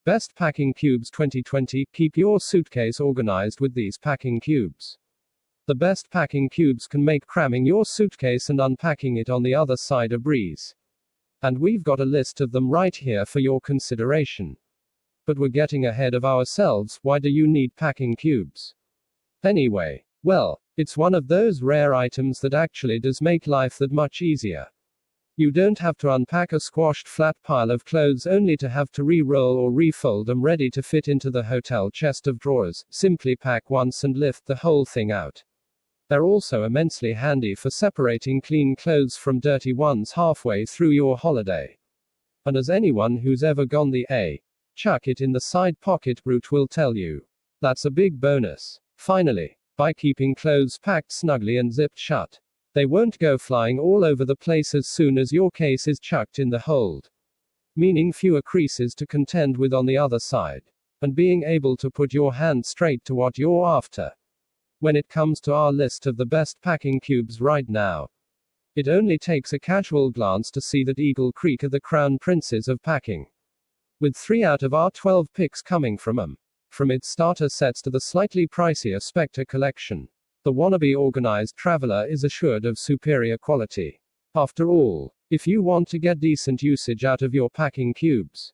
Best Packing Cubes 2020. Keep your suitcase organized with these packing cubes. The best packing cubes can make cramming your suitcase and unpacking it on the other side a breeze. And we've got a list of them right here for your consideration. But we're getting ahead of ourselves. Why do you need packing cubes? Anyway, well, it's one of those rare items that actually does make life that much easier. You don't have to unpack a squashed flat pile of clothes only to have to re-roll or refold them ready to fit into the hotel chest of drawers. Simply pack once and lift the whole thing out. They're also immensely handy for separating clean clothes from dirty ones halfway through your holiday. And as anyone who's ever gone the chuck it in the side pocket route will tell you, that's a big bonus. Finally, by keeping clothes packed snugly and zipped shut, they won't go flying all over the place as soon as your case is chucked in the hold. Meaning fewer creases to contend with on the other side. And being able to put your hand straight to what you're after. When it comes to our list of the best packing cubes right now, it only takes a casual glance to see that Eagle Creek are the crown princes of packing. With 3 out of our 12 picks coming from them. From its starter sets to the slightly pricier Spectre collection. The wannabe organized traveler is assured of superior quality. After all, if you want to get decent usage out of your packing cubes,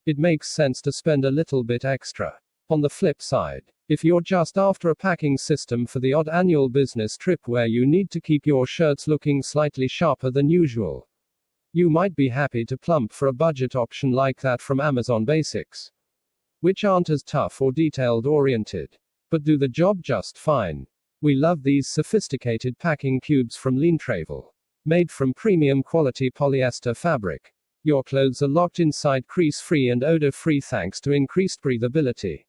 it makes sense to spend a little bit extra. On the flip side, if you're just after a packing system for the odd annual business trip where you need to keep your shirts looking slightly sharper than usual, you might be happy to plump for a budget option like that from Amazon Basics, which aren't as tough or detailed oriented, but do the job just fine. We love these sophisticated packing cubes from Lean Travel. Made from premium quality polyester fabric. Your clothes are locked inside crease-free and odor-free thanks to increased breathability.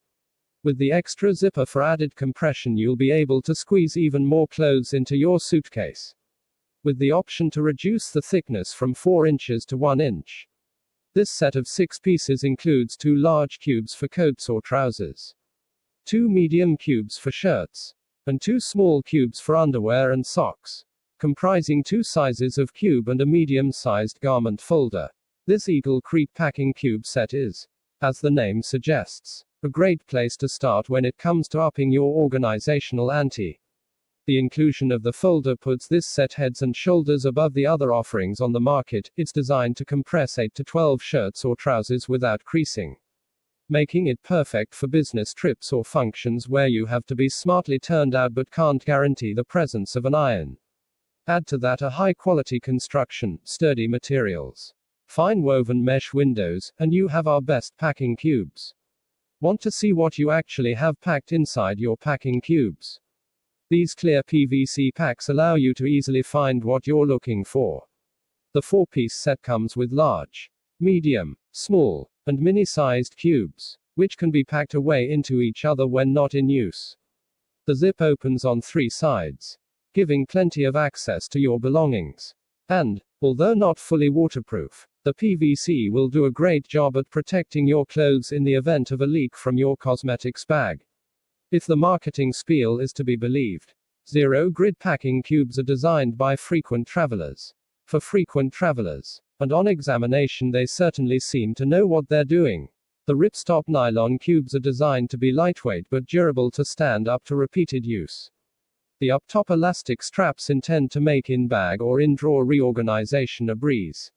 With the extra zipper for added compression, you'll be able to squeeze even more clothes into your suitcase. With the option to reduce the thickness from 4 inches to 1 inch. This set of 6 pieces includes 2 large cubes for coats or trousers, 2 medium cubes for shirts, and 2 small cubes for underwear and socks, comprising 2 sizes of cube and a medium-sized garment folder. This Eagle Creek packing cube set is, as the name suggests, a great place to start when it comes to upping your organizational ante. The inclusion of the folder puts this set heads and shoulders above the other offerings on the market. It's designed to compress 8 to 12 shirts or trousers without creasing, making it perfect for business trips or functions where you have to be smartly turned out but can't guarantee the presence of an iron. Add to that a high-quality construction, sturdy materials, fine woven mesh windows, and you have our best packing cubes. Want to see what you actually have packed inside your packing cubes? These clear PVC packs allow you to easily find what you're looking for. The 4-piece set comes with large, medium, small, and mini-sized cubes, which can be packed away into each other when not in use. The zip opens on 3 sides, giving plenty of access to your belongings. And, although not fully waterproof, the PVC will do a great job at protecting your clothes in the event of a leak from your cosmetics bag. If the marketing spiel is to be believed, zero-grid packing cubes are designed by frequent travelers. For frequent travelers. And on examination they certainly seem to know what they're doing. The ripstop nylon cubes are designed to be lightweight but durable to stand up to repeated use. The up-top elastic straps intend to make in-bag or in-drawer reorganization a breeze.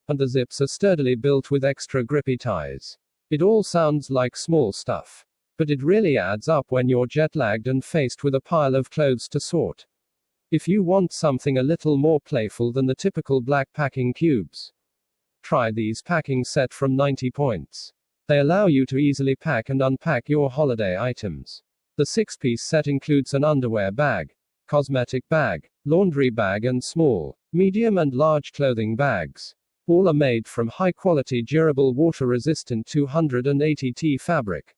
And the zips are sturdily built with extra grippy ties. It all sounds like small stuff. But it really adds up when you're jet-lagged and faced with a pile of clothes to sort. If you want something a little more playful than the typical black packing cubes, try these packing set from 90 points. They allow you to easily pack and unpack your holiday items. The 6-piece set includes an underwear bag, cosmetic bag, laundry bag and small, medium and large clothing bags. All are made from high-quality durable water-resistant 280T fabric,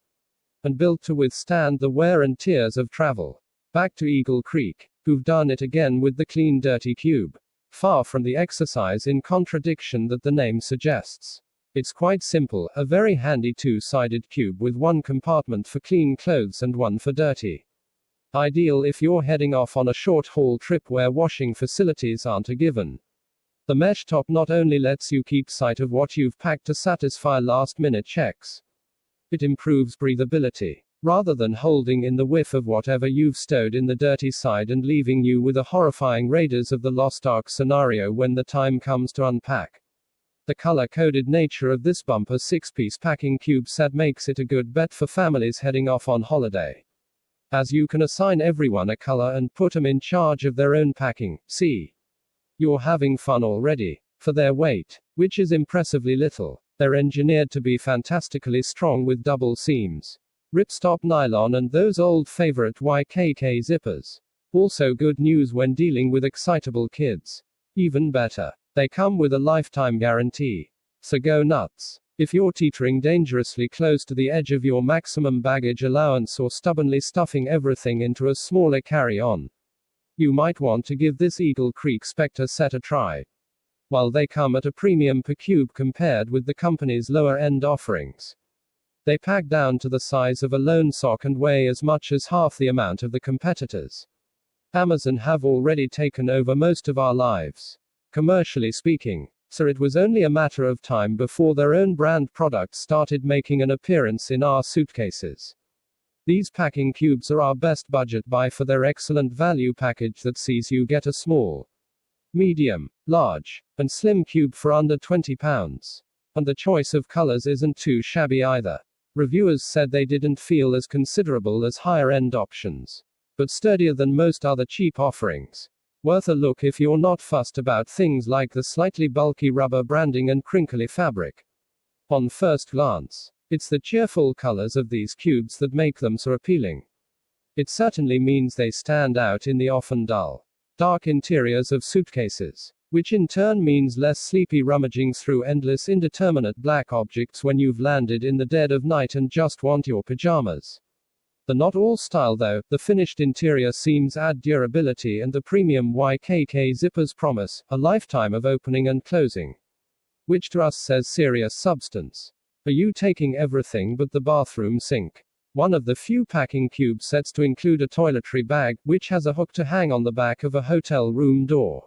and built to withstand the wear and tears of travel. Back to Eagle Creek, who've done it again with the clean dirty cube. Far from the exercise in contradiction that the name suggests. It's quite simple, a very handy 2-sided cube with 1 compartment for clean clothes and 1 for dirty. Ideal if you're heading off on a short-haul trip where washing facilities aren't a given. The mesh top not only lets you keep sight of what you've packed to satisfy last-minute checks, It improves breathability. Rather than holding in the whiff of whatever you've stowed in the dirty side and leaving you with a horrifying Raiders of the Lost Ark scenario when the time comes to unpack. The color-coded nature of this bumper 6-piece packing cube set makes it a good bet for families heading off on holiday, as you can assign everyone a color and put them in charge of their own packing. See, you're having fun already. For their weight, which is impressively little, they're engineered to be fantastically strong with double seams, ripstop nylon and those old favorite YKK zippers. Also good news when dealing with excitable kids. Even better, they come with a lifetime guarantee. So go nuts. If you're teetering dangerously close to the edge of your maximum baggage allowance or stubbornly stuffing everything into a smaller carry-on, you might want to give this Eagle Creek Spectre set a try. While they come at a premium per cube compared with the company's lower-end offerings, they pack down to the size of a lone sock and weigh as much as half the amount of the competitors. Amazon have already taken over most of our lives, commercially speaking, so it was only a matter of time before their own brand products started making an appearance in our suitcases. These packing cubes are our best budget buy for their excellent value package that sees you get a small, medium, large, and slim cube for under £20. And the choice of colors isn't too shabby either. Reviewers said they didn't feel as considerable as higher-end options, but sturdier than most other cheap offerings. Worth a look if you're not fussed about things like the slightly bulky rubber branding and crinkly fabric. On first glance, it's the cheerful colors of these cubes that make them so appealing. It certainly means they stand out in the often dull, dark interiors of suitcases, which in turn means less sleepy rummaging through endless indeterminate black objects when you've landed in the dead of night and just want your pajamas. The not all style though, the finished interior seams add durability and the premium YKK zippers promise a lifetime of opening and closing, which to us says serious substance. Are you taking everything but the bathroom sink? One of the few packing cube sets to include a toiletry bag, which has a hook to hang on the back of a hotel room door.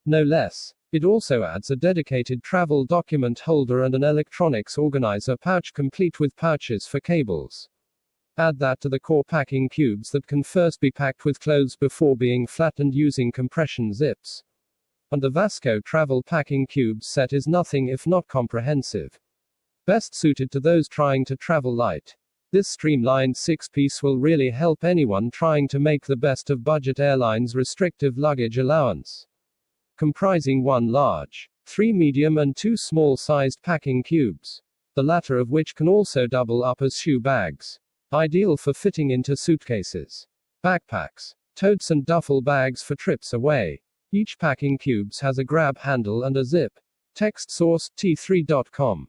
No less. It also adds a dedicated travel document holder and an electronics organizer pouch complete with pouches for cables. Add that to the core packing cubes that can first be packed with clothes before being flattened using compression zips, and the Vasco travel packing cubes set is nothing if not comprehensive. Best suited to those trying to travel light. This streamlined 6-piece will really help anyone trying to make the best of budget airlines' restrictive luggage allowance. Comprising 1 large, 3 medium and 2 small-sized packing cubes, the latter of which can also double up as shoe bags. Ideal for fitting into suitcases, backpacks, totes and duffel bags for trips away. Each packing cubes has a grab handle and a zip. Text source, t3.com.